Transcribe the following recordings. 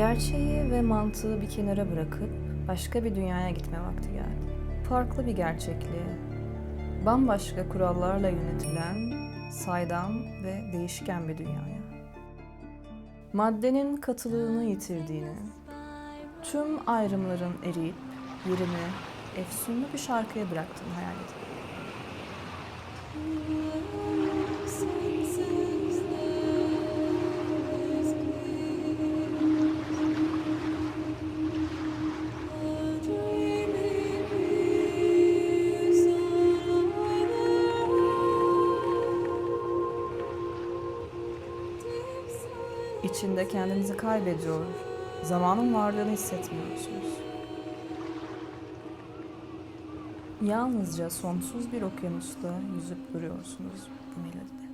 Gerçeği ve mantığı bir kenara bırakıp başka bir dünyaya gitme vakti geldi. Farklı bir gerçekliğe, bambaşka kurallarla yönetilen, saydam ve değişken bir dünyaya. Maddenin katılığını yitirdiğini, tüm ayrımların eriyip yerini efsunlu bir şarkıya bıraktığını hayal edin. İçinde kendinizi kaybediyor, zamanın varlığını hissetmiyorsunuz. Yalnızca sonsuz bir okyanusta yüzüp duruyorsunuz bu melodide.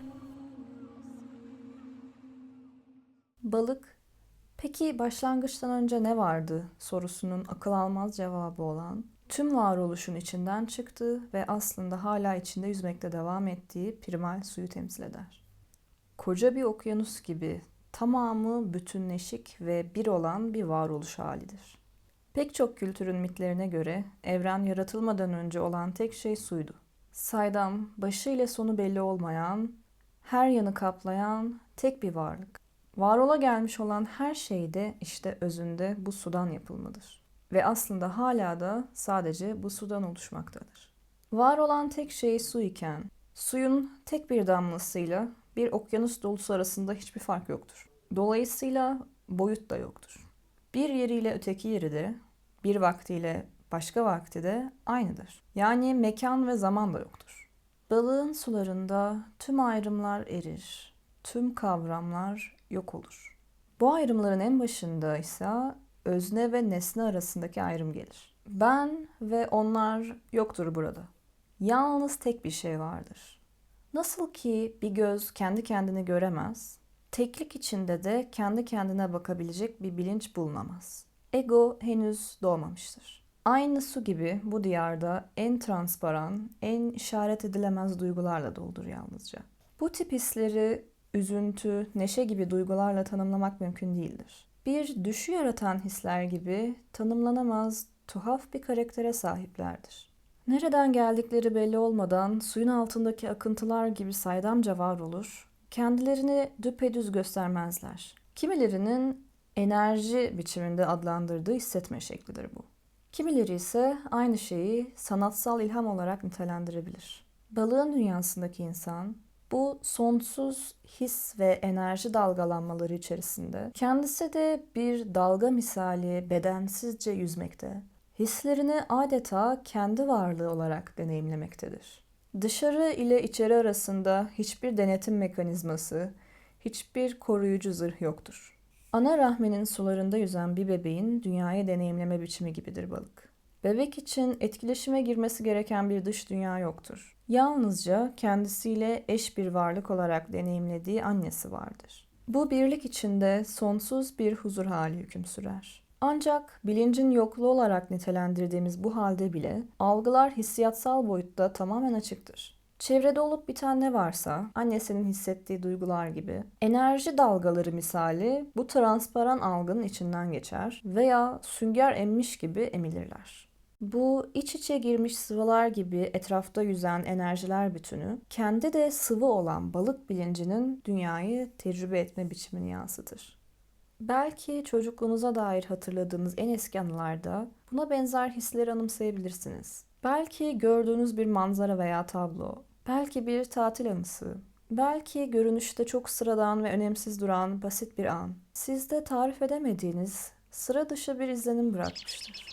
Balık, peki başlangıçtan önce ne vardı sorusunun akıl almaz cevabı olan, tüm varoluşun içinden çıktığı ve aslında hala içinde yüzmekte devam ettiği primal suyu temsil eder. Koca bir okyanus gibi tamamı bütünleşik ve bir olan bir varoluş halidir. Pek çok kültürün mitlerine göre evren yaratılmadan önce olan tek şey suydu. Saydam, başı ile sonu belli olmayan, her yanı kaplayan tek bir varlık. Var gelmiş olan her şey de işte özünde bu sudan yapılmadır. Ve aslında hala da sadece bu sudan oluşmaktadır. Var olan tek şey su iken, suyun tek bir damlasıyla bir okyanus dolusu arasında hiçbir fark yoktur. Dolayısıyla boyut da yoktur. Bir yeriyle öteki yeri de, bir vaktiyle başka vakti de aynıdır. Yani mekan ve zaman da yoktur. Balığın sularında tüm ayrımlar erir, tüm kavramlar yok olur. Bu ayrımların en başında ise özne ve nesne arasındaki ayrım gelir. Ben ve onlar yoktur burada. Yalnız tek bir şey vardır. Nasıl ki bir göz kendi kendini göremez, teklik içinde de kendi kendine bakabilecek bir bilinç bulunamaz. Ego henüz doğmamıştır. Aynı su gibi bu diyarda en transparan, en işaret edilemez duygularla doludur yalnızca. Bu tip hisleri üzüntü, neşe gibi duygularla tanımlamak mümkün değildir. Bir düşü yaratan hisler gibi tanımlanamaz, tuhaf bir karaktere sahiplerdir. Nereden geldikleri belli olmadan suyun altındaki akıntılar gibi saydamca var olur, kendilerini düpedüz göstermezler. Kimilerinin enerji biçiminde adlandırdığı hissetme şeklidir bu. Kimileri ise aynı şeyi sanatsal ilham olarak nitelendirebilir. Balığın dünyasındaki insan, bu sonsuz his ve enerji dalgalanmaları içerisinde kendisi de bir dalga misali bedensizce yüzmekte, hislerini adeta kendi varlığı olarak deneyimlemektedir. Dışarı ile içeri arasında hiçbir denetim mekanizması, hiçbir koruyucu zırh yoktur. Ana rahminin sularında yüzen bir bebeğin dünyayı deneyimleme biçimi gibidir balık. Bebek için etkileşime girmesi gereken bir dış dünya yoktur. Yalnızca kendisiyle eş bir varlık olarak deneyimlediği annesi vardır. Bu birlik içinde sonsuz bir huzur hali hüküm sürer. Ancak bilincin yokluğu olarak nitelendirdiğimiz bu halde bile algılar hissiyatsal boyutta tamamen açıktır. Çevrede olup biten ne varsa, annesinin hissettiği duygular gibi, enerji dalgaları misali bu transparan algının içinden geçer veya sünger emmiş gibi emilirler. Bu iç içe girmiş sıvılar gibi etrafta yüzen enerjiler bütünü, kendi de sıvı olan balık bilincinin dünyayı tecrübe etme biçimini yansıtır. Belki çocukluğunuza dair hatırladığınız en eski anılarda buna benzer hisleri anımsayabilirsiniz. Belki gördüğünüz bir manzara veya tablo, belki bir tatil anısı, belki görünüşte çok sıradan ve önemsiz duran basit bir an, sizde tarif edemediğiniz sıra dışı bir izlenim bırakmıştır.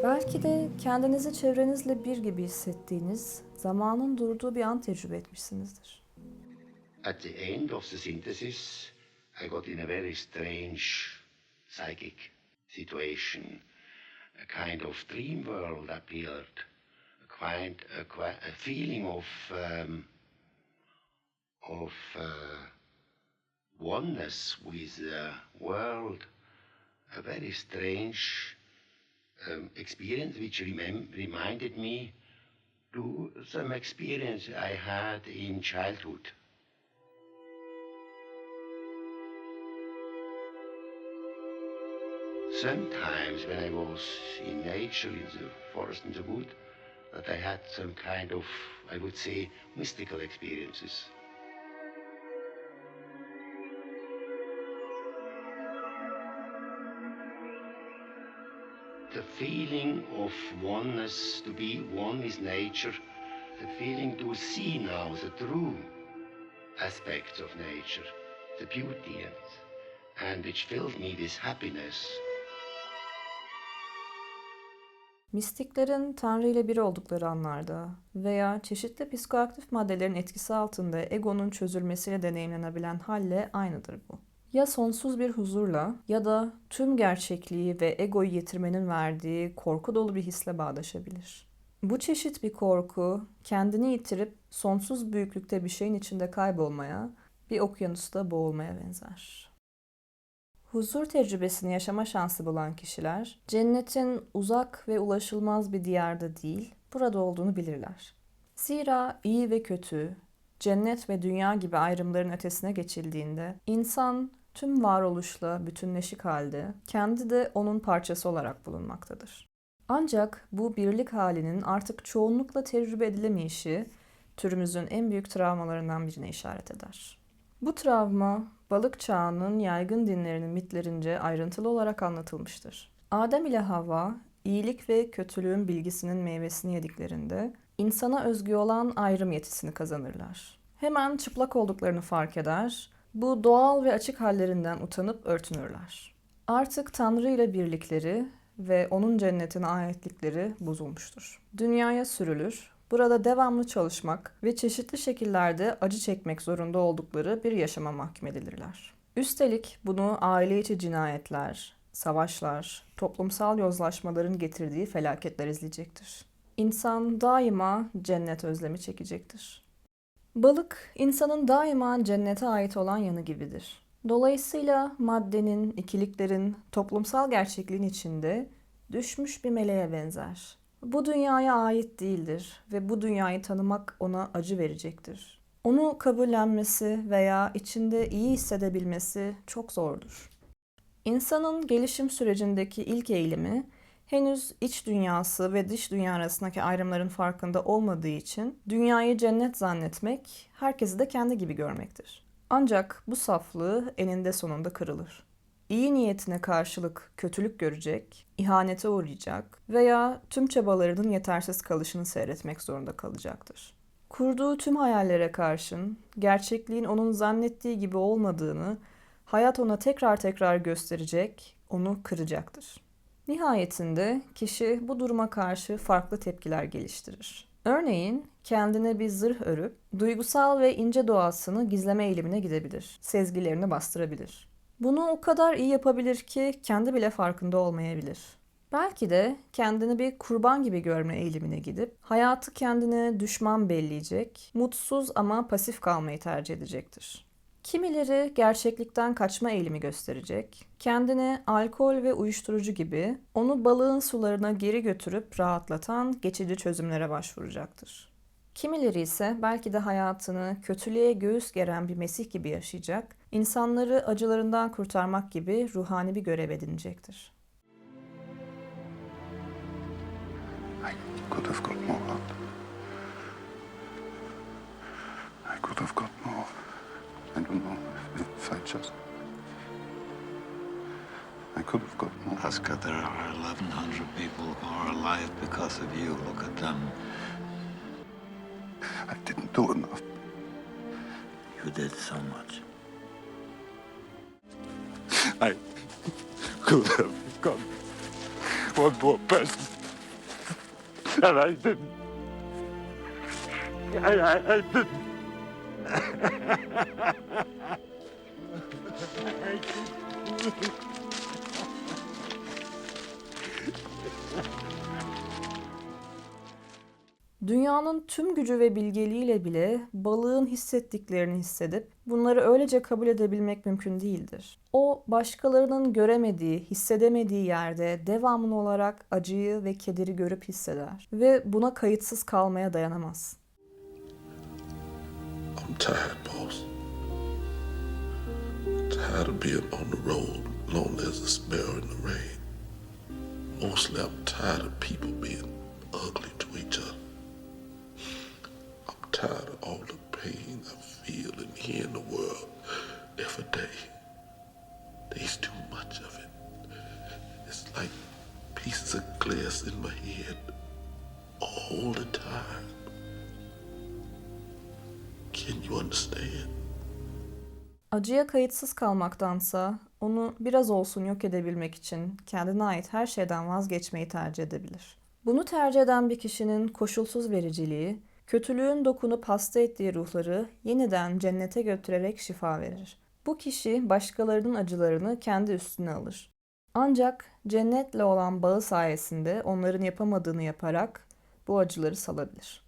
Belki de kendinizi çevrenizle bir gibi hissettiğiniz, zamanın durduğu bir an tecrübe etmişsinizdir. At the end of the synthesis, I got in a very strange psychic situation. A kind of dream world appeared, find a feeling of oneness with the world, a very strange experience which reminded me to some experience I had in childhood. Sometimes when I was in nature, in the forest, in the wood, that I had some kind of, I would say, mystical experiences. The feeling of oneness, to be one with nature, the feeling to see now the true aspects of nature, the beauty, and which filled me with happiness. Mistiklerin Tanrı ile bir oldukları anlarda veya çeşitli psikoaktif maddelerin etkisi altında egonun çözülmesiyle deneyimlenebilen halle aynıdır bu. Ya sonsuz bir huzurla ya da tüm gerçekliği ve egoyu yitirmenin verdiği korku dolu bir hisle bağdaşabilir. Bu çeşit bir korku, kendini yitirip sonsuz büyüklükte bir şeyin içinde kaybolmaya, bir okyanusta boğulmaya benzer. Huzur tecrübesini yaşama şansı bulan kişiler, cennetin uzak ve ulaşılmaz bir diyarda değil, burada olduğunu bilirler. Zira iyi ve kötü, cennet ve dünya gibi ayrımların ötesine geçildiğinde, insan tüm varoluşla bütünleşik halde, kendi de onun parçası olarak bulunmaktadır. Ancak bu birlik halinin artık çoğunlukla tecrübe edilemeyişi, türümüzün en büyük travmalarından birine işaret eder. Bu travma, balık çağının yaygın dinlerinin mitlerince ayrıntılı olarak anlatılmıştır. Adem ile Havva, iyilik ve kötülüğün bilgisinin meyvesini yediklerinde, insana özgü olan ayrım yetisini kazanırlar. Hemen çıplak olduklarını fark eder, bu doğal ve açık hallerinden utanıp örtünürler. Artık Tanrı ile birlikleri ve onun cennetine aitlikleri bozulmuştur. Dünyaya sürülür, burada devamlı çalışmak ve çeşitli şekillerde acı çekmek zorunda oldukları bir yaşama mahkum edilirler. Üstelik bunu aile içi cinayetler, savaşlar, toplumsal yozlaşmaların getirdiği felaketler izleyecektir. İnsan daima cennet özlemi çekecektir. Balık, insanın daima cennete ait olan yanı gibidir. Dolayısıyla maddenin, ikiliklerin, toplumsal gerçekliğin içinde düşmüş bir meleğe benzer. Bu dünyaya ait değildir ve bu dünyayı tanımak ona acı verecektir. Onu kabullenmesi veya içinde iyi hissedebilmesi çok zordur. İnsanın gelişim sürecindeki ilk eğilimi, henüz iç dünyası ve dış dünya arasındaki ayrımların farkında olmadığı için dünyayı cennet zannetmek, herkesi de kendi gibi görmektir. Ancak bu saflığı eninde sonunda kırılır. İyi niyetine karşılık kötülük görecek, ihanete uğrayacak veya tüm çabalarının yetersiz kalışını seyretmek zorunda kalacaktır. Kurduğu tüm hayallere karşın gerçekliğin onun zannettiği gibi olmadığını hayat ona tekrar tekrar gösterecek, onu kıracaktır. Nihayetinde kişi bu duruma karşı farklı tepkiler geliştirir. Örneğin kendine bir zırh örüp duygusal ve ince doğasını gizleme eğilimine gidebilir, sezgilerini bastırabilir. Bunu o kadar iyi yapabilir ki kendi bile farkında olmayabilir. Belki de kendini bir kurban gibi görme eğilimine gidip hayatı kendine düşman belleyecek, mutsuz ama pasif kalmayı tercih edecektir. Kimileri gerçeklikten kaçma eğilimi gösterecek, kendini alkol ve uyuşturucu gibi onu balığın sularına geri götürüp rahatlatan geçici çözümlere başvuracaktır. Kimileri ise belki de hayatını kötülüğe göğüs geren bir Mesih gibi yaşayacak, insanları acılarından kurtarmak gibi ruhani bir görev edinecektir. I could have got more out. I could have got more. I don't know if I just... I could have got more. Oscar, there are 1,100 people who are alive because of you. Look at them. I didn't do enough. You did so much. I could have got one more person. And I didn't. I didn't. Dünyanın tüm gücü ve bilgeliğiyle bile balığın hissettiklerini hissedip bunları öylece kabul edebilmek mümkün değildir. O, başkalarının göremediği, hissedemediği yerde devamlı olarak acıyı ve kederi görüp hisseder ve buna kayıtsız kalmaya dayanamaz. I'm tired, boss. Tired of being on the road, lonely as a sparrow in the rain. Mostly I'm tired of people being ugly to each other. I'm tired of all the pain I feel and hear in the world every day. There's too much of it. It's like pieces of glass in my head all the time. Can you understand? Acıya kayıtsız kalmaktansa onu biraz olsun yok edebilmek için kendine ait her şeyden vazgeçmeyi tercih edebilir. Bunu tercih eden bir kişinin koşulsuz vericiliği, kötülüğün dokunup hasta ettiği ruhları yeniden cennete götürerek şifa verir. Bu kişi başkalarının acılarını kendi üstüne alır. Ancak cennetle olan bağı sayesinde onların yapamadığını yaparak bu acıları salabilir.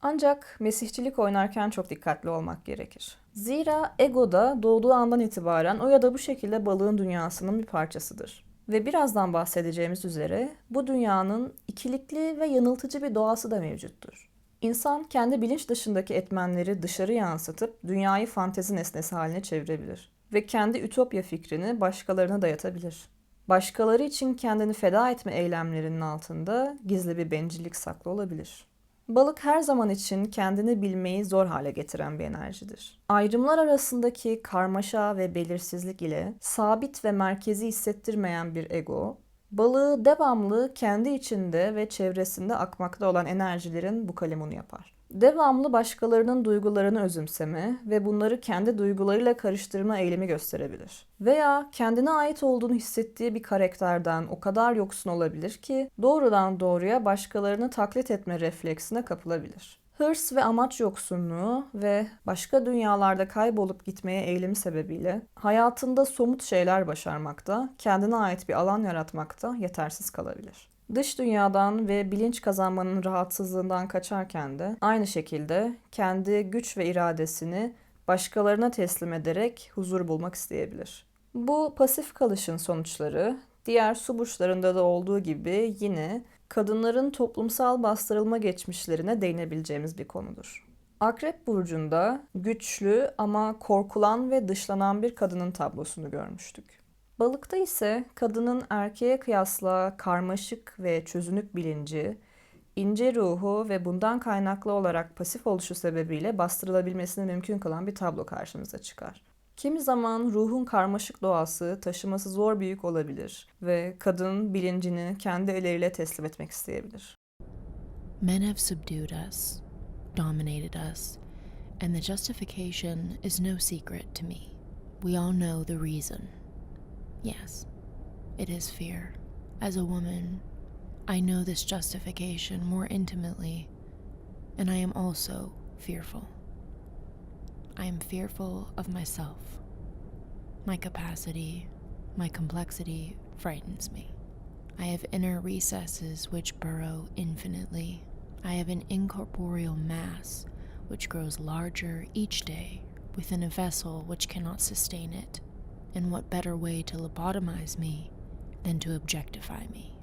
Ancak mesihçilik oynarken çok dikkatli olmak gerekir. Zira ego da doğduğu andan itibaren o ya da bu şekilde balığın dünyasının bir parçasıdır. Ve birazdan bahsedeceğimiz üzere bu dünyanın ikilikli ve yanıltıcı bir doğası da mevcuttur. İnsan kendi bilinç dışındaki etmenleri dışarı yansıtıp dünyayı fantezi nesnesi haline çevirebilir. Ve kendi ütopya fikrini başkalarına dayatabilir. Başkaları için kendini feda etme eylemlerinin altında gizli bir bencillik saklı olabilir. Balık her zaman için kendini bilmeyi zor hale getiren bir enerjidir. Ayrımlar arasındaki karmaşa ve belirsizlik ile sabit ve merkezi hissettirmeyen bir ego, balığı devamlı kendi içinde ve çevresinde akmakta olan enerjilerin bu kalemunu yapar. Devamlı başkalarının duygularını özümseme ve bunları kendi duygularıyla karıştırma eğilimi gösterebilir. Veya kendine ait olduğunu hissettiği bir karakterden o kadar yoksun olabilir ki doğrudan doğruya başkalarını taklit etme refleksine kapılabilir. Hırs ve amaç yoksunluğu ve başka dünyalarda kaybolup gitmeye eğilimi sebebiyle hayatında somut şeyler başarmakta, kendine ait bir alan yaratmakta yetersiz kalabilir. Dış dünyadan ve bilinç kazanmanın rahatsızlığından kaçarken de aynı şekilde kendi güç ve iradesini başkalarına teslim ederek huzur bulmak isteyebilir. Bu pasif kalışın sonuçları diğer su burçlarında da olduğu gibi yine kadınların toplumsal bastırılma geçmişlerine değinebileceğimiz bir konudur. Akrep burcunda güçlü ama korkulan ve dışlanan bir kadının tablosunu görmüştük. Balıkta ise kadının erkeğe kıyasla karmaşık ve çözünük bilinci, ince ruhu ve bundan kaynaklı olarak pasif oluşu sebebiyle bastırılabilmesini mümkün kılan bir tablo karşımıza çıkar. Kimi zaman ruhun karmaşık doğası taşıması zor bir yük olabilir ve kadın bilincini kendi elleriyle teslim etmek isteyebilir. Men have subdued us, dominated us, and the justification is no secret to me. We all know the reason. Yes, it is fear. As a woman, I know this justification more intimately, and I am also fearful. I am fearful of myself. My capacity, my complexity frightens me. I have inner recesses which burrow infinitely. I have an incorporeal mass which grows larger each day within a vessel which cannot sustain it. And what better way to lobotomize me than to objectify me?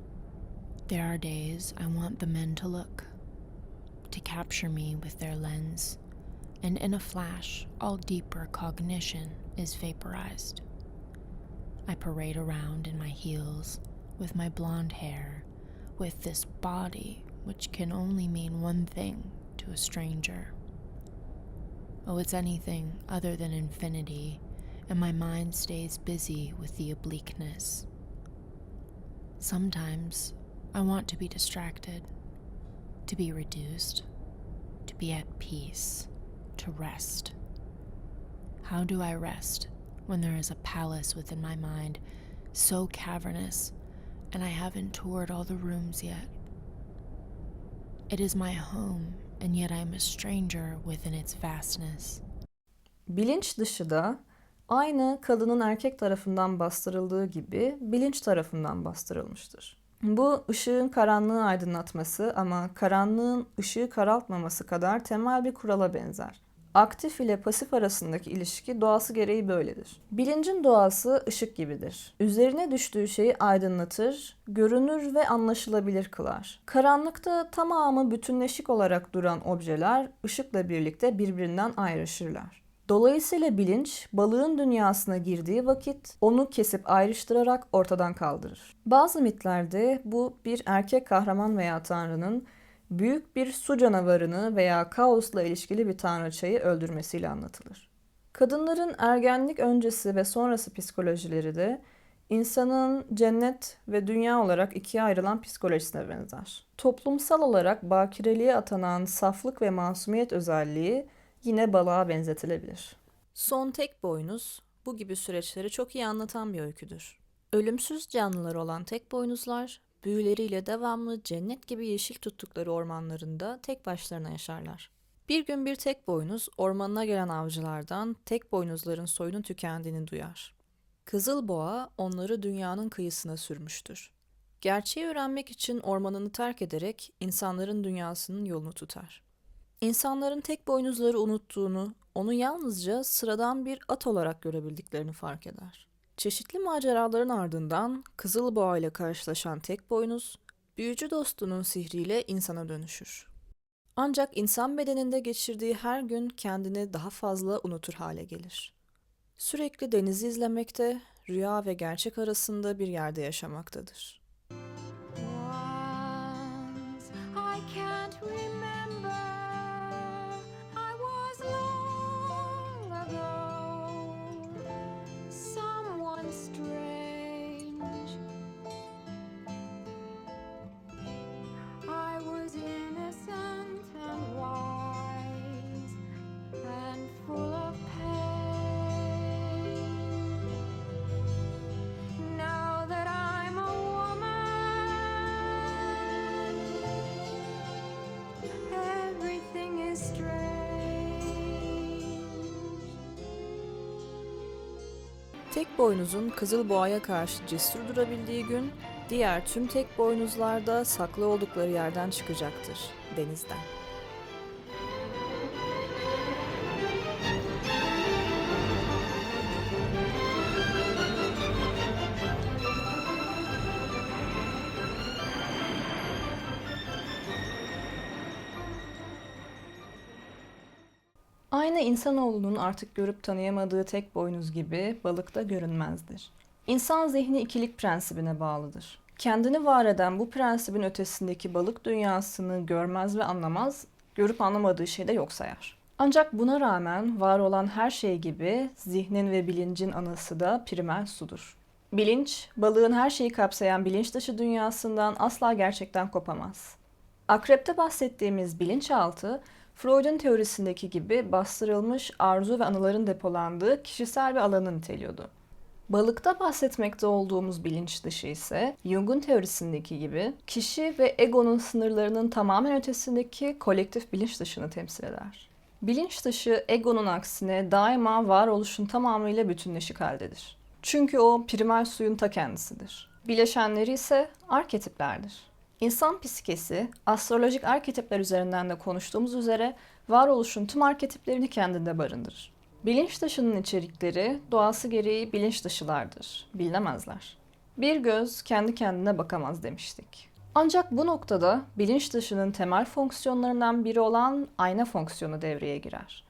There are days I want the men to look, to capture me with their lens, and in a flash, all deeper cognition is vaporized. I parade around in my heels, with my blonde hair, with this body which can only mean one thing to a stranger. Oh, it's anything other than infinity, and my mind stays busy with the obliqueness. Sometimes I want to be distracted, to be reduced, to be at peace, to rest. How do I rest when there is a palace within my mind so cavernous and I haven't toured all the rooms yet? It is my home, and yet I am a stranger within its vastness. Bilinç dışı da aynı kadının erkek tarafından bastırıldığı gibi bilinç tarafından bastırılmıştır. Bu ışığın karanlığı aydınlatması ama karanlığın ışığı karartmaması kadar temel bir kurala benzer. Aktif ile pasif arasındaki ilişki doğası gereği böyledir. Bilincin doğası ışık gibidir. Üzerine düştüğü şeyi aydınlatır, görünür ve anlaşılabilir kılar. Karanlıkta tamamı bütünleşik olarak duran objeler ışıkla birlikte birbirinden ayrışırlar. Dolayısıyla bilinç, balığın dünyasına girdiği vakit onu kesip ayrıştırarak ortadan kaldırır. Bazı mitlerde bu bir erkek kahraman veya tanrının büyük bir su canavarını veya kaosla ilişkili bir tanrıçayı öldürmesiyle anlatılır. Kadınların ergenlik öncesi ve sonrası psikolojileri de insanın cennet ve dünya olarak ikiye ayrılan psikolojisine benzer. Toplumsal olarak bakireliğe atanan saflık ve masumiyet özelliği yine balığa benzetilebilir. Son tek boynuz bu gibi süreçleri çok iyi anlatan bir öyküdür. Ölümsüz canlılar olan tek boynuzlar büyüleriyle devamlı cennet gibi yeşil tuttukları ormanlarında tek başlarına yaşarlar. Bir gün bir tek boynuz ormanına gelen avcılardan tek boynuzların soyunun tükendiğini duyar. Kızıl boğa onları dünyanın kıyısına sürmüştür. Gerçeği öğrenmek için ormanını terk ederek insanların dünyasının yolunu tutar. İnsanların tek boynuzları unuttuğunu, onu yalnızca sıradan bir at olarak görebildiklerini fark eder. Çeşitli maceraların ardından Kızıl Boğa ile karşılaşan tek boynuz, büyücü dostunun sihriyle insana dönüşür. Ancak insan bedeninde geçirdiği her gün kendini daha fazla unutur hale gelir. Sürekli denizi izlemekte, rüya ve gerçek arasında bir yerde yaşamaktadır. Once I can't remember. I was long ago. Someone strange. I was innocent and wise and full of pain. Now that I'm a woman, everything is strange. Tek boynuzun Kızıl Boğa'ya karşı cesur durabildiği gün, diğer tüm tek boynuzlar da saklı oldukları yerden çıkacaktır, denizden. Aynı insanoğlunun artık görüp tanıyamadığı tek boynuz gibi balık da görünmezdir. İnsan zihni ikilik prensibine bağlıdır. Kendini var eden bu prensibin ötesindeki balık dünyasını görmez ve anlamaz, görüp anlamadığı şey de yok sayar. Ancak buna rağmen var olan her şey gibi zihnin ve bilincin anası da primer sudur. Bilinç, balığın her şeyi kapsayan bilinç dışı dünyasından asla gerçekten kopamaz. Akrep'te bahsettiğimiz bilinçaltı, Freud'un teorisindeki gibi bastırılmış arzu ve anıların depolandığı kişisel bir alanı niteliyordu. Balıkta bahsetmekte olduğumuz bilinç dışı ise Jung'un teorisindeki gibi kişi ve egonun sınırlarının tamamen ötesindeki kolektif bilinç dışını temsil eder. Bilinç dışı egonun aksine daima varoluşun tamamıyla bütünleşik haldedir. Çünkü o primer suyun ta kendisidir. Bileşenleri ise arketiplerdir. İnsan psikesi, astrolojik arketipler üzerinden de konuştuğumuz üzere varoluşun tüm arketiplerini kendinde barındırır. Bilinç dışının içerikleri doğası gereği bilinç dışılardır, bilinemezler. Bir göz kendi kendine bakamaz demiştik. Ancak bu noktada bilinç dışının temel fonksiyonlarından biri olan ayna fonksiyonu devreye girer.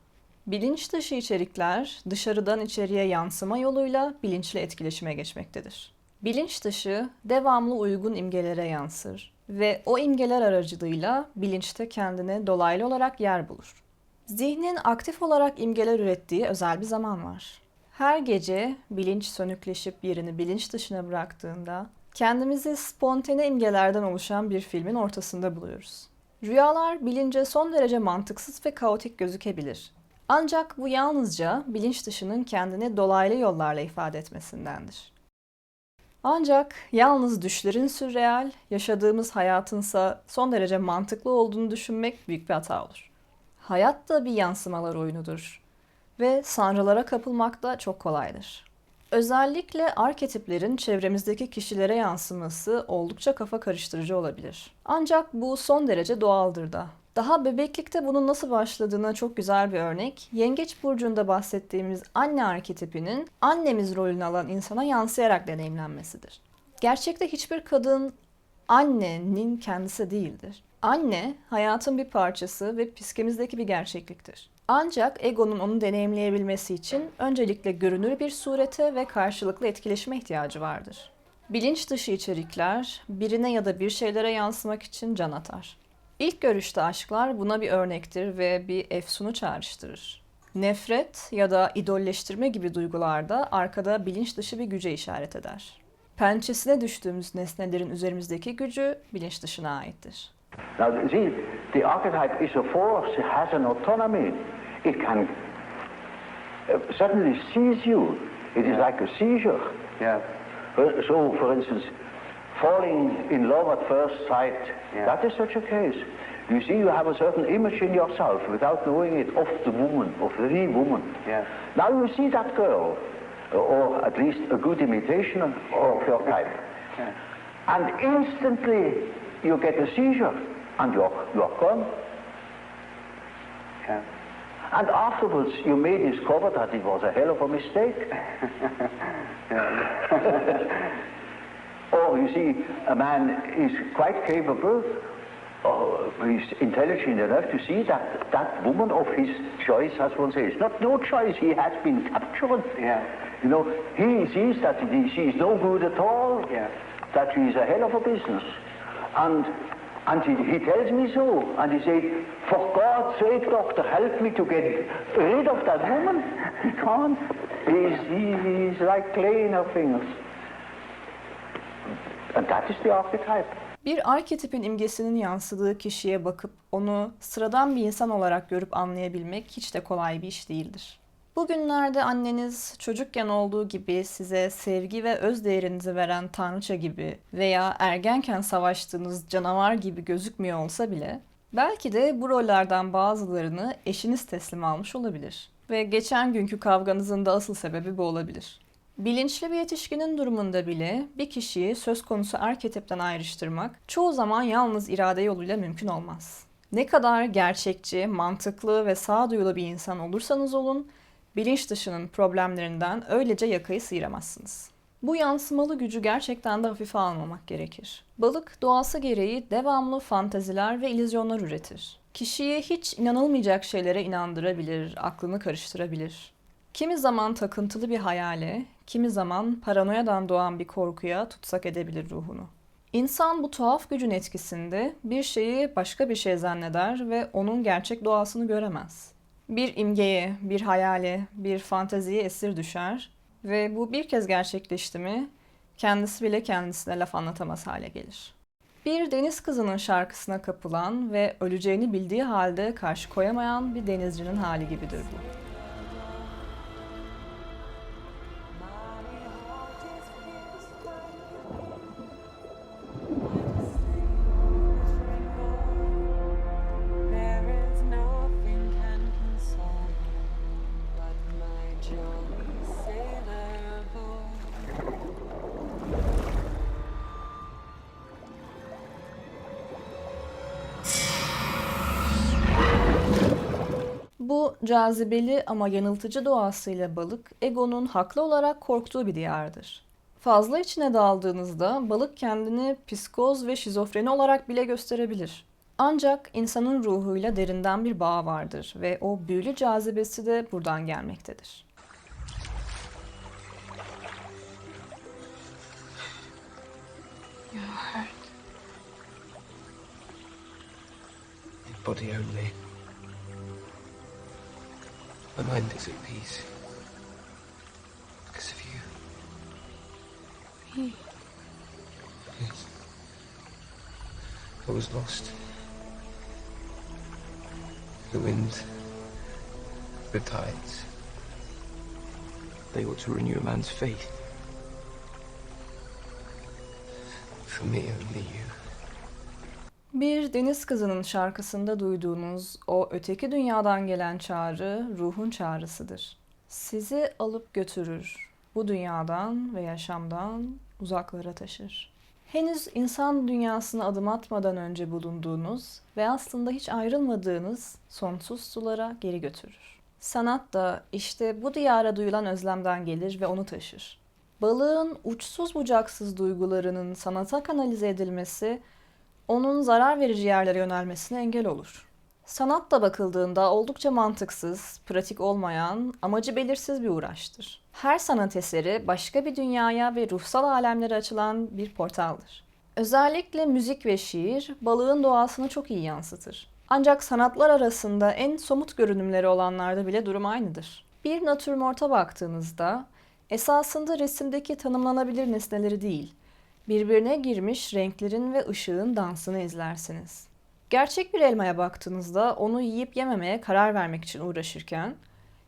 Bilinç dışı içerikler dışarıdan içeriye yansıma yoluyla bilinçle etkileşime geçmektedir. Bilinç dışı devamlı uygun imgelere yansır ve o imgeler aracılığıyla bilinçte kendine dolaylı olarak yer bulur. Zihnin aktif olarak imgeler ürettiği özel bir zaman var. Her gece bilinç sönükleşip yerini bilinç dışına bıraktığında kendimizi spontane imgelerden oluşan bir filmin ortasında buluyoruz. Rüyalar bilince son derece mantıksız ve kaotik gözükebilir. Ancak bu yalnızca bilinç dışının kendini dolaylı yollarla ifade etmesindendir. Ancak yalnız düşlerin sürreal, yaşadığımız hayatınsa son derece mantıklı olduğunu düşünmek büyük bir hata olur. Hayat da bir yansımalar oyunudur ve sanrılara kapılmak da çok kolaydır. Özellikle arketiplerin çevremizdeki kişilere yansıması oldukça kafa karıştırıcı olabilir. Ancak bu son derece doğaldır da. Daha bebeklikte bunun nasıl başladığına çok güzel bir örnek, Yengeç burcunda bahsettiğimiz anne arketipinin annemiz rolünü alan insana yansıyarak deneyimlenmesidir. Gerçekte hiçbir kadın annenin kendisi değildir. Anne, hayatın bir parçası ve psikemizdeki bir gerçekliktir. Ancak egonun onu deneyimleyebilmesi için öncelikle görünür bir surete ve karşılıklı etkileşime ihtiyacı vardır. Bilinç dışı içerikler birine ya da bir şeylere yansımak için can atar. İlk görüşte aşklar buna bir örnektir ve bir efsunu çağrıştırır. Nefret ya da idolleştirme gibi duygularda arkada bilinç dışı bir güce işaret eder. Pençesine düştüğümüz nesnelerin üzerimizdeki gücü bilinç dışına aittir. Now, see, the archetype is a force, it has an autonomy. It can suddenly seize you. It is like a seizure. Yeah. So, for instance, falling in love at first sight, that is such a case. You see, you have a certain image in yourself without knowing it of the woman, of the woman. Yeah. Now you see that girl, or at least a good imitation of your type. Yeah. And instantly you get a seizure, and you're gone. Yeah. And afterwards you may discover that it was a hell of a mistake. Or you see, a man is quite capable, he's intelligent enough to see that that woman of his choice, as one says, not no choice, he has been captured. Yeah. You know, he sees that she is no good at all, that she is a hell of a business. And he tells me so, and he said, for God's sake, doctor, help me to get rid of that woman. He can't. He's like clay in her fingers. And that is the archetype. Bir arketipin imgesinin yansıdığı kişiye bakıp onu sıradan bir insan olarak görüp anlayabilmek hiç de kolay bir iş değildir. Bugünlerde anneniz çocukken olduğu gibi size sevgi ve öz değerinizi veren tanrıça gibi veya ergenken savaştığınız canavar gibi gözükmüyor olsa bile belki de bu rollerden bazılarını eşiniz teslim almış olabilir. Ve geçen günkü kavganızın da asıl sebebi bu olabilir. Bilinçli bir yetişkinin durumunda bile bir kişiyi söz konusu arketipten ayrıştırmak çoğu zaman yalnız irade yoluyla mümkün olmaz. Ne kadar gerçekçi, mantıklı ve sağduyulu bir insan olursanız olun, bilinç dışının problemlerinden öylece yakayı sıyıramazsınız. Bu yansımalı gücü gerçekten de hafife almamak gerekir. Balık doğası gereği devamlı fanteziler ve illüzyonlar üretir. Kişiyi hiç inanılmayacak şeylere inandırabilir, aklını karıştırabilir. Kimi zaman takıntılı bir hayale, kimi zaman paranoyadan doğan bir korkuya tutsak edebilir ruhunu. İnsan bu tuhaf gücün etkisinde bir şeyi başka bir şey zanneder ve onun gerçek doğasını göremez. Bir imgeye, bir hayale, bir fanteziye esir düşer ve bu bir kez gerçekleşti mi kendisi bile kendisine laf anlatamaz hale gelir. Bir deniz kızının şarkısına kapılan ve öleceğini bildiği halde karşı koyamayan bir denizcinin hali gibidir bu. Bu cazibeli ama yanıltıcı doğasıyla balık, egonun haklı olarak korktuğu bir diyardır. Fazla içine daldığınızda balık kendini psikoz ve şizofreni olarak bile gösterebilir. Ancak insanın ruhuyla derinden bir bağ vardır ve o büyülü cazibesi de buradan gelmektedir. Your heart. My body only. My mind is at peace. Because of you. Me. Yes. I was lost. The wind, the tides. They ought to renew a man's faith. For me, only you. Bir deniz kızının şarkısında duyduğunuz o öteki dünyadan gelen çağrı ruhun çağrısıdır. Sizi alıp götürür bu dünyadan ve yaşamdan uzaklara taşır. Henüz insan dünyasına adım atmadan önce bulunduğunuz ve aslında hiç ayrılmadığınız sonsuz sulara geri götürür. Sanat da işte bu diyara duyulan özlemden gelir ve onu taşır. Balığın uçsuz bucaksız duygularının sanata kanalize edilmesi, onun zarar verici yerlere yönelmesine engel olur. Sanat da bakıldığında oldukça mantıksız, pratik olmayan, amacı belirsiz bir uğraştır. Her sanat eseri başka bir dünyaya ve ruhsal alemlere açılan bir portaldır. Özellikle müzik ve şiir balığın doğasını çok iyi yansıtır. Ancak sanatlar arasında en somut görünümleri olanlarda bile durum aynıdır. Bir natürmort'a baktığınızda esasında resimdeki tanımlanabilir nesneleri değil, birbirine girmiş renklerin ve ışığın dansını izlersiniz. Gerçek bir elmaya baktığınızda onu yiyip yememeye karar vermek için uğraşırken,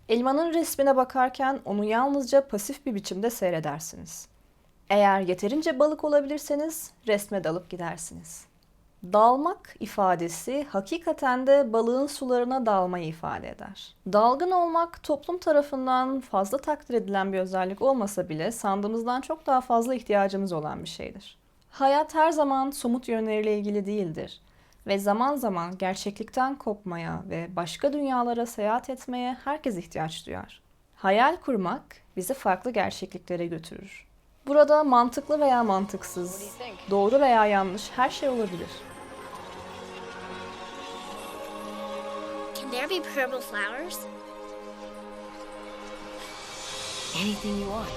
elmanın resmine bakarken onu yalnızca pasif bir biçimde seyredersiniz. Eğer yeterince balık olabilirseniz resme dalıp gidersiniz. Dalmak ifadesi hakikaten de balığın sularına dalmayı ifade eder. Dalgın olmak toplum tarafından fazla takdir edilen bir özellik olmasa bile sandığımızdan çok daha fazla ihtiyacımız olan bir şeydir. Hayat her zaman somut yönleriyle ilgili değildir ve zaman zaman gerçeklikten kopmaya ve başka dünyalara seyahat etmeye herkes ihtiyaç duyar. Hayal kurmak bizi farklı gerçekliklere götürür. Burada mantıklı veya mantıksız, doğru veya yanlış her şey olabilir. Can there be purple flowers? Anything you want.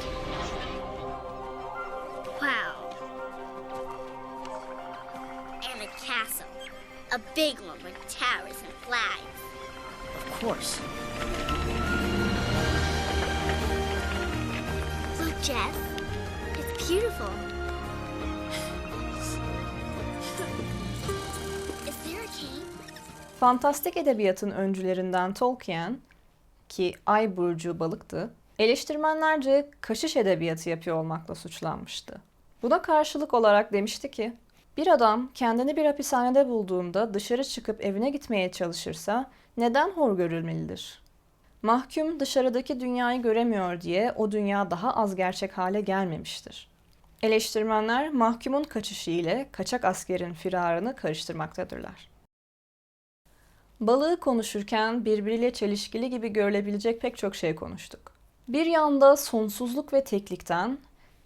Wow. And a castle. A big one with towers and flags. Of course. Look, Jeff. It's beautiful. Is there a cave? Fantastik edebiyatın öncülerinden Tolkien, ki Ay burcu balıktı, eleştirmenlerce kaşış edebiyatı yapıyor olmakla suçlanmıştı. Buna karşılık olarak demişti ki, bir adam kendini bir hapishanede bulduğunda dışarı çıkıp evine gitmeye çalışırsa neden hor görülmelidir? Mahkum dışarıdaki dünyayı göremiyor diye o dünya daha az gerçek hale gelmemiştir. Eleştirmenler mahkumun kaçışı ile kaçak askerin firarını karıştırmaktadırlar. Balığı konuşurken birbiriyle çelişkili gibi görülebilecek pek çok şey konuştuk. Bir yanda sonsuzluk ve teklikten,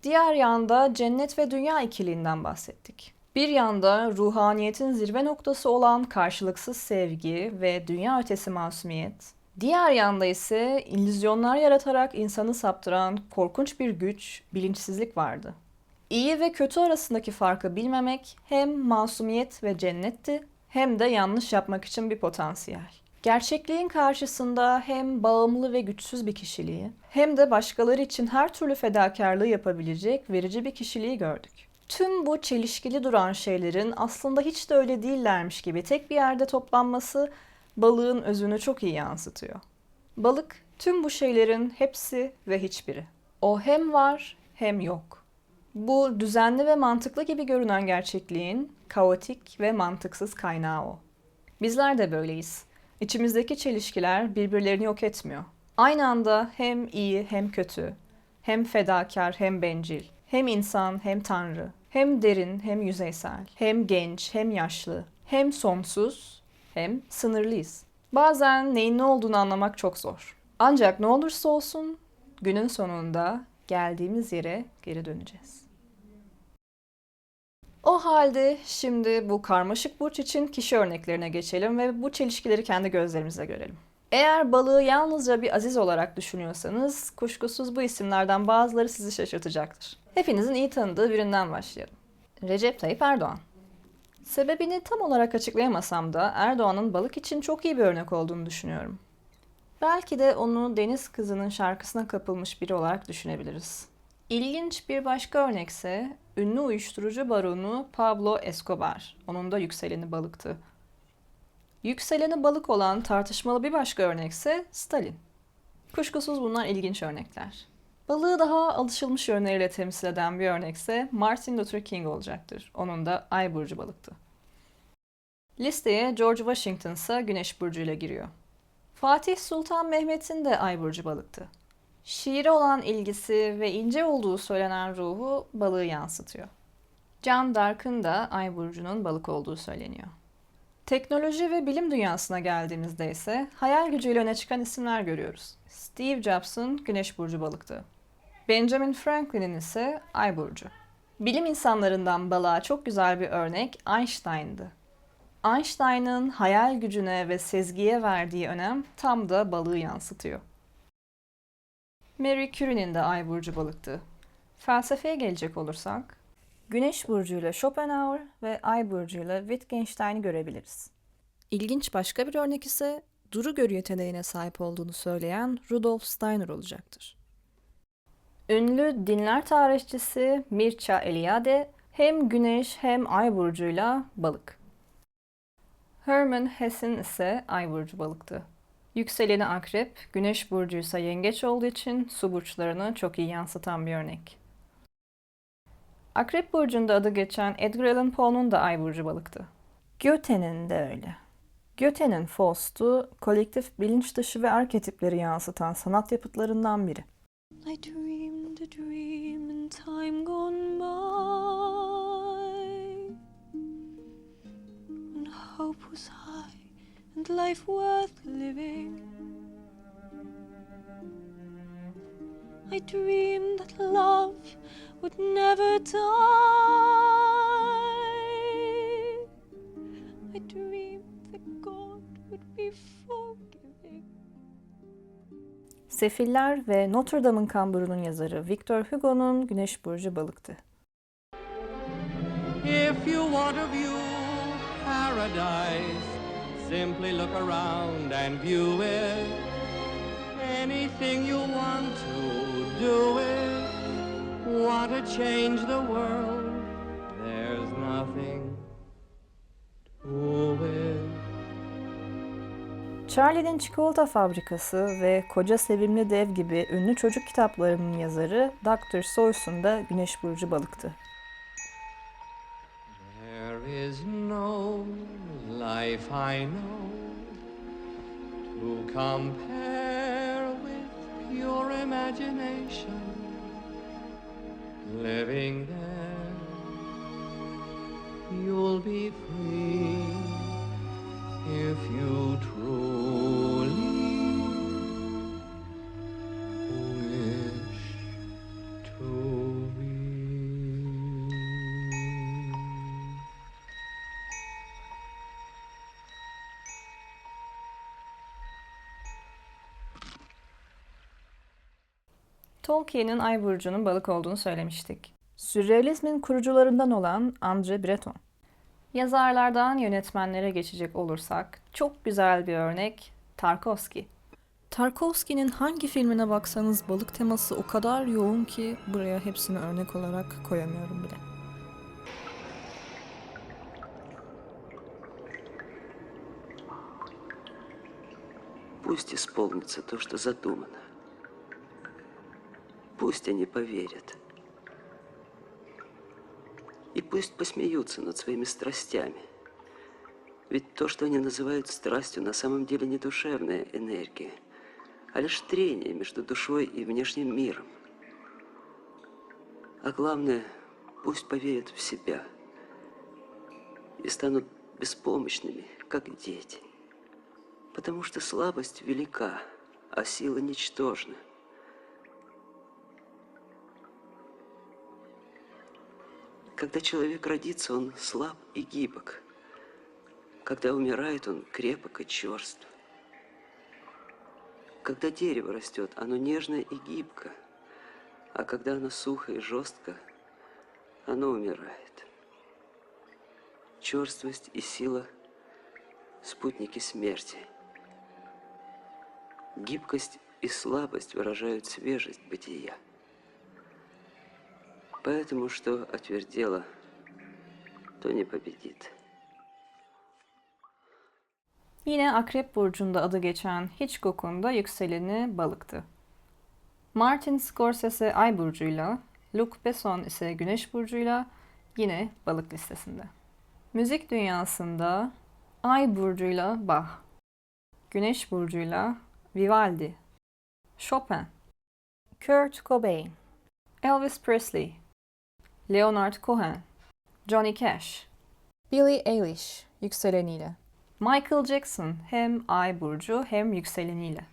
diğer yanda cennet ve dünya ikiliğinden bahsettik. Bir yanda ruhaniyetin zirve noktası olan karşılıksız sevgi ve dünya ötesi masumiyet, diğer yanda ise illüzyonlar yaratarak insanı saptıran korkunç bir güç, bilinçsizlik vardı. İyi ve kötü arasındaki farkı bilmemek hem masumiyet ve cennetti, hem de yanlış yapmak için bir potansiyel. Gerçekliğin karşısında hem bağımlı ve güçsüz bir kişiliği, hem de başkaları için her türlü fedakarlığı yapabilecek verici bir kişiliği gördük. Tüm bu çelişkili duran şeylerin aslında hiç de öyle değillermiş gibi tek bir yerde toplanması balığın özünü çok iyi yansıtıyor. Balık tüm bu şeylerin hepsi ve hiçbiri. O hem var hem yok. Bu düzenli ve mantıklı gibi görünen gerçekliğin kaotik ve mantıksız kaynağı o. Bizler de böyleyiz. İçimizdeki çelişkiler birbirlerini yok etmiyor. Aynı anda hem iyi hem kötü, hem fedakar hem bencil, hem insan hem tanrı, hem derin hem yüzeysel, hem genç hem yaşlı, hem sonsuz hem sınırlıyız. Bazen neyin ne olduğunu anlamak çok zor. Ancak ne olursa olsun günün sonunda geldiğimiz yere geri döneceğiz. O halde şimdi bu karmaşık burç için kişi örneklerine geçelim ve bu çelişkileri kendi gözlerimizle görelim. Eğer balığı yalnızca bir aziz olarak düşünüyorsanız kuşkusuz bu isimlerden bazıları sizi şaşırtacaktır. Hepinizin iyi tanıdığı birinden başlayalım. Recep Tayyip Erdoğan. Sebebini tam olarak açıklayamasam da Erdoğan'ın balık için çok iyi bir örnek olduğunu düşünüyorum. Belki de onu Deniz Kızı'nın şarkısına kapılmış biri olarak düşünebiliriz. İlginç bir başka örnekse ünlü uyuşturucu baronu Pablo Escobar. Onun da yükseleni balıktı. Yükseleni balık olan tartışmalı bir başka örnekse Stalin. Kuşkusuz bunlar ilginç örnekler. Balığı daha alışılmış yönleriyle temsil eden bir örnekse Martin Luther King olacaktır. Onun da Ay burcu balıktı. Listeye George Washington ise Güneş burcuyla giriyor. Fatih Sultan Mehmet'in de Ay burcu balıktı. Şiire olan ilgisi ve ince olduğu söylenen ruhu balığı yansıtıyor. Can Dark'ın da Ay burcunun balık olduğu söyleniyor. Teknoloji ve bilim dünyasına geldiğimizde ise hayal gücüyle öne çıkan isimler görüyoruz. Steve Jobs'un Güneş burcu balıktı. Benjamin Franklin'in ise Ay burcu. Bilim insanlarından balığa çok güzel bir örnek Einstein'dı. Einstein'ın hayal gücüne ve sezgiye verdiği önem tam da balığı yansıtıyor. Marie Curie'nin de Ay burcu balıktı. Felsefeye gelecek olursak, Güneş burcuyla Schopenhauer ve Ay burcuyla Wittgenstein'i görebiliriz. İlginç başka bir örnek ise duru görü yeteneğine sahip olduğunu söyleyen Rudolf Steiner olacaktır. Ünlü dinler tarihçisi Mircea Eliade hem Güneş hem Ay burcuyla balık. Hermann Hesse ise Ay burcu balıktı. Yükseleni Akrep, Güneş burcuysa Yengeç olduğu için su burçlarını çok iyi yansıtan bir örnek. Akrep burcunda adı geçen Edgar Allan Poe'nun da Ay burcu balıktı. Goethe'nin de öyle. Goethe'nin Faust'u kolektif bilinç dışı ve arketipleri yansıtan sanat yapıtlarından biri. I dreamed a dream in time gone by, when hope was high and life worth living. I dreamed that love would never die. I dreamed that God would be forgiving. Sefiller ve Notre Dame'ın kamburunun yazarı Victor Hugo'nun Güneş burcu balıktı. If you want to view paradise, simply look around and view it. Anything you want to do it. Want to change the world, there's nothing to it. Charlie'nin Çikolata Fabrikası ve Koca Sevimli Dev gibi ünlü çocuk kitaplarının yazarı Dr. Seuss'un da Güneş burcu balıktı. There is no life I know to compare with pure imagination. Living there, you'll be free if you truly wish to be. Tolkien'in Ay burcunun balık olduğunu söylemiştik. Sürrealizmin kurucularından olan André Breton. Yazarlardan yönetmenlere geçecek olursak çok güzel bir örnek Tarkovski. Tarkovski'nin hangi filmine baksanız balık teması o kadar yoğun ki buraya hepsini örnek olarak koyamıyorum bile. Пусть исполнится то, что задумано. Пусть они поверят. И пусть посмеются над своими страстями. Ведь то, что они называют страстью, на самом деле не душевная энергия, а лишь трение между душой и внешним миром. А главное, пусть поверят в себя и станут беспомощными, как дети. Потому что слабость велика, а сила ничтожна. Когда человек родится, он слаб и гибок. Когда умирает, он крепок и черств. Когда дерево растет, оно нежно и гибко. А когда оно сухо и жестко, оно умирает. Черствость и сила – спутники смерти. Гибкость и слабость выражают свежесть бытия. Поэтому, что отвердело, то не победит. Yine Akrep burcunda adı geçen Hitchcock'un da yükseleni balıktı. Martin Scorsese Ay burcuyla, Luc Besson ise Güneş burcuyla yine balık listesinde. Müzik dünyasında Ay burcuyla Bach, Güneş burcuyla Vivaldi, Chopin, Kurt Cobain, Elvis Presley, Leonard Cohen, Johnny Cash, Billie Eilish yükseleniyle, Michael Jackson hem Ay burcu hem yükseleniyle.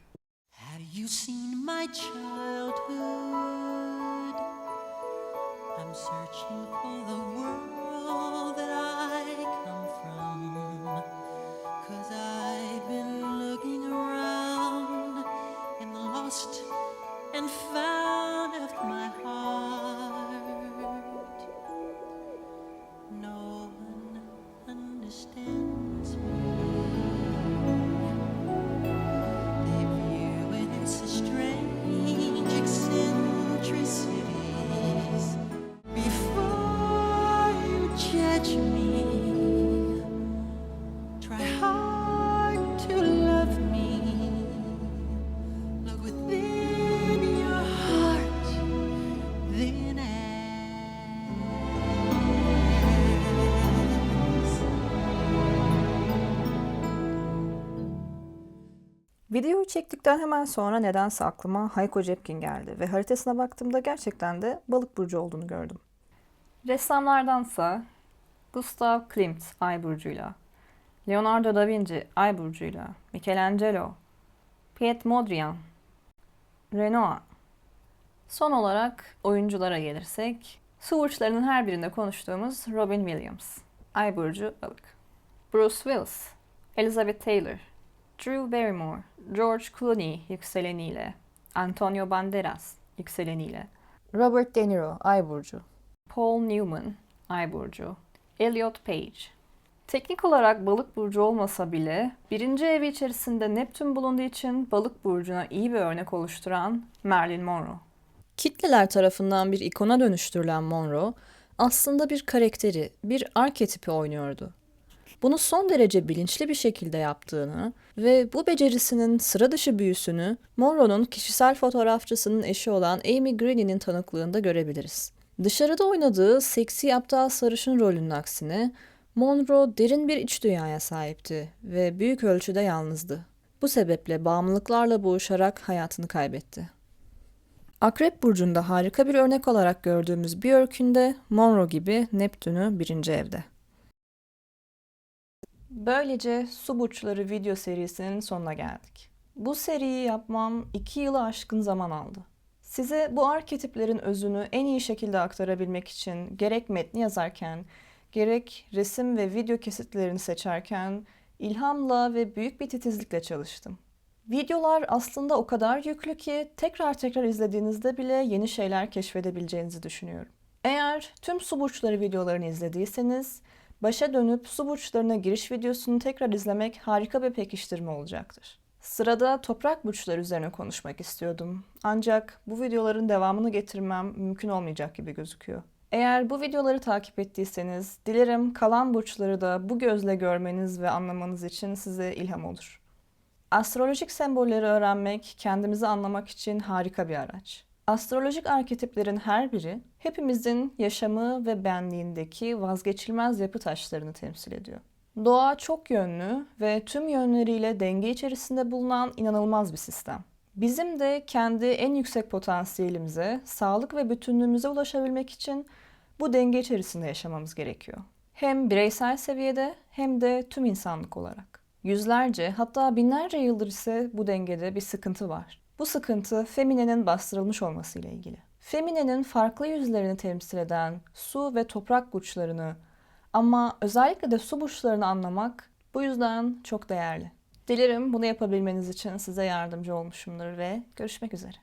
Have you seen my childhood? I'm searching for the world that I come from, 'cause I've been looking around and lost and found of my heart. No one understands me. They view it as a strange eccentricities. Before you judge me, try hard to love me. Look within your heart, then Videoyu çektikten hemen sonra nedense aklıma Hayko Cepkin geldi ve haritasına baktığımda gerçekten de balık burcu olduğunu gördüm. Ressamlardansa Gustav Klimt Ay burcuyla, Leonardo da Vinci Ay burcuyla, Michelangelo, Piet Mondrian, Renoir. Son olarak oyunculara gelirsek, su burçlarının her birinde konuştuğumuz Robin Williams, Ay burcu balık, Bruce Willis, Elizabeth Taylor, Drew Barrymore, George Clooney yükseleniyle, Antonio Banderas yükseleniyle, Robert De Niro Ay burcu, Paul Newman Ay burcu, Elliot Page. Teknik olarak balık burcu olmasa bile birinci evi içerisinde Neptün bulunduğu için balık burcuna iyi bir örnek oluşturan Marilyn Monroe. Kitleler tarafından bir ikona dönüştürülen Monroe aslında bir karakteri, bir arketipi oynuyordu. Bunu son derece bilinçli bir şekilde yaptığını ve bu becerisinin sıra dışı büyüsünü Monroe'nun kişisel fotoğrafçısının eşi olan Amy Greene'nin tanıklığında görebiliriz. Dışarıda oynadığı seksi aptal sarışın rolünün aksine Monroe derin bir iç dünyaya sahipti ve büyük ölçüde yalnızdı. Bu sebeple bağımlılıklarla boğuşarak hayatını kaybetti. Akrep burcunda harika bir örnek olarak gördüğümüz bir öykünde Monroe gibi Neptün'ü birinci evde. Böylece Su Burçları video serisinin sonuna geldik. Bu seriyi yapmam 2 yılı aşkın zaman aldı. Size bu arketiplerin özünü en iyi şekilde aktarabilmek için gerek metni yazarken, gerek resim ve video kesitlerini seçerken ilhamla ve büyük bir titizlikle çalıştım. Videolar aslında o kadar yüklü ki tekrar izlediğinizde bile yeni şeyler keşfedebileceğinizi düşünüyorum. Eğer tüm Su Burçları videolarını izlediyseniz, başa dönüp su burçlarına giriş videosunu tekrar izlemek harika bir pekiştirme olacaktır. Sırada toprak burçları üzerine konuşmak istiyordum. Ancak bu videoların devamını getirmem mümkün olmayacak gibi gözüküyor. Eğer bu videoları takip ettiyseniz, dilerim kalan burçları da bu gözle görmeniz ve anlamanız için size ilham olur. Astrolojik sembolleri öğrenmek, kendimizi anlamak için harika bir araç. Astrolojik arketiplerin her biri hepimizin yaşamı ve benliğindeki vazgeçilmez yapı taşlarını temsil ediyor. Doğa çok yönlü ve tüm yönleriyle denge içerisinde bulunan inanılmaz bir sistem. Bizim de kendi en yüksek potansiyelimize, sağlık ve bütünlüğümüze ulaşabilmek için bu denge içerisinde yaşamamız gerekiyor. Hem bireysel seviyede hem de tüm insanlık olarak. Yüzlerce hatta binlerce yıldır ise bu dengede bir sıkıntı var. Bu sıkıntı feminenin bastırılmış olmasıyla ilgili. Feminenin farklı yüzlerini temsil eden su ve toprak burçlarını ama özellikle de su burçlarını anlamak bu yüzden çok değerli. Dilerim bunu yapabilmeniz için size yardımcı olmuşumdur ve görüşmek üzere.